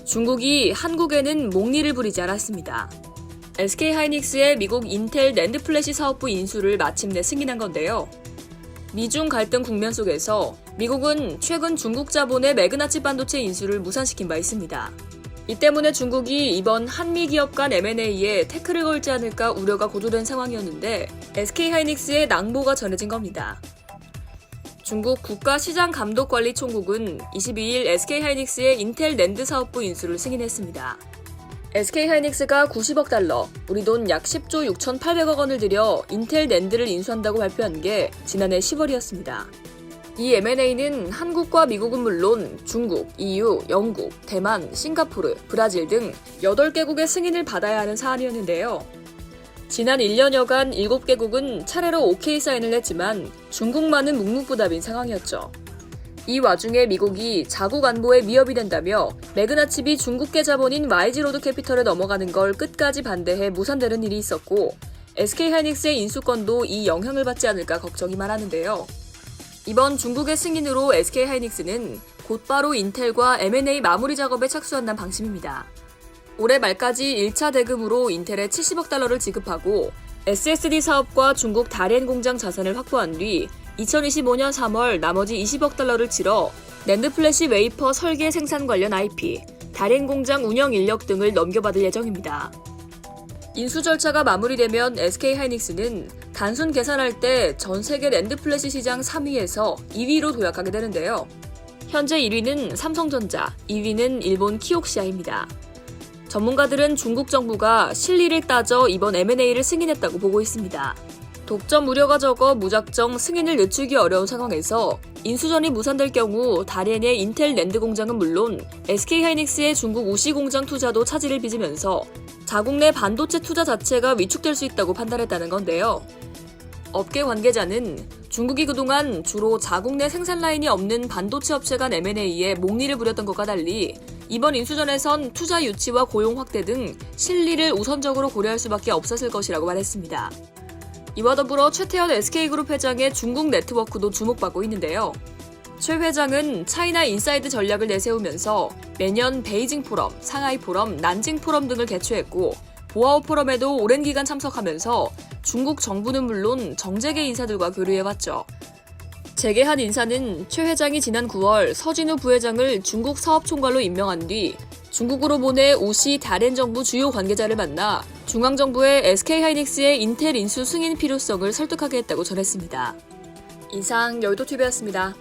중국이 한국에는 목리를 부리지 않았습니다. SK하이닉스의 미국 인텔 낸드 플래시 사업부 인수를 마침내 승인한 건데요. 미중 갈등 국면 속에서 미국은 최근 중국 자본의 매그나치 반도체 인수를 무산시킨 바 있습니다. 이 때문에 중국이 이번 한미 기업 간 M&A에 태클을 걸지 않을까 우려가 고조된 상황이었는데 SK하이닉스의 낭보가 전해진 겁니다. 중국 국가시장감독관리총국은 22일 SK하이닉스의 인텔 낸드 사업부 인수를 승인했습니다. SK하이닉스가 90억 달러, 우리 돈 약 10조 6,800억 원을 들여 인텔 낸드를 인수한다고 발표한 게 지난해 10월이었습니다. 이 M&A는 한국과 미국은 물론 중국, EU, 영국, 대만, 싱가포르, 브라질 등 8개국의 승인을 받아야 하는 사안이었는데요. 지난 1년여간 7개국은 차례로 OK 사인을 했지만 중국만은 묵묵부답인 상황이었죠. 이 와중에 미국이 자국 안보에 위협이 된다며 매그나칩이 중국계 자본인 YG로드 캐피털에 넘어가는 걸 끝까지 반대해 무산되는 일이 있었고 SK하이닉스의 인수권도 이 영향을 받지 않을까 걱정이 많았는데요. 이번 중국의 승인으로 SK하이닉스는 곧바로 인텔과 M&A 마무리 작업에 착수한다는 방침입니다. 올해 말까지 1차 대금으로 인텔에 70억 달러를 지급하고 SSD 사업과 중국 다롄 공장 자산을 확보한 뒤 2025년 3월 나머지 20억 달러를 치러 낸드 플래시 웨이퍼 설계 생산 관련 IP, 다롄 공장 운영 인력 등을 넘겨받을 예정입니다. 인수 절차가 마무리되면 SK하이닉스는 단순 계산할 때 전 세계 낸드 플래시 시장 3위에서 2위로 도약하게 되는데요. 현재 1위는 삼성전자, 2위는 일본 키옥시아입니다. 전문가들은 중국 정부가 실리를 따져 이번 M&A를 승인했다고 보고 있습니다. 독점 우려가 적어 무작정 승인을 늦추기 어려운 상황에서 인수전이 무산될 경우 다롄의 인텔 낸드 공장은 물론 SK하이닉스의 중국 우시 공장 투자도 차질을 빚으면서 자국 내 반도체 투자 자체가 위축될 수 있다고 판단했다는 건데요. 업계 관계자는 중국이 그동안 주로 자국 내 생산 라인이 없는 반도체 업체 간 M&A에 목리를 부렸던 것과 달리 이번 인수전에선 투자 유치와 고용 확대 등 실리를 우선적으로 고려할 수밖에 없었을 것이라고 말했습니다. 이와 더불어 최태원 SK그룹 회장의 중국 네트워크도 주목받고 있는데요. 최 회장은 차이나 인사이드 전략을 내세우면서 매년 베이징 포럼, 상하이 포럼, 난징 포럼 등을 개최했고 보아오 포럼에도 오랜 기간 참석하면서 중국 정부는 물론 정재계 인사들과 교류해왔죠. 재계한 인사는 최 회장이 지난 9월 서진우 부회장을 중국 사업총괄로 임명한 뒤 중국으로 보내 우시 다롄 정부 주요 관계자를 만나 중앙정부의 SK하이닉스의 인텔 인수 승인 필요성을 설득하게 했다고 전했습니다. 이상 여의도TV였습니다.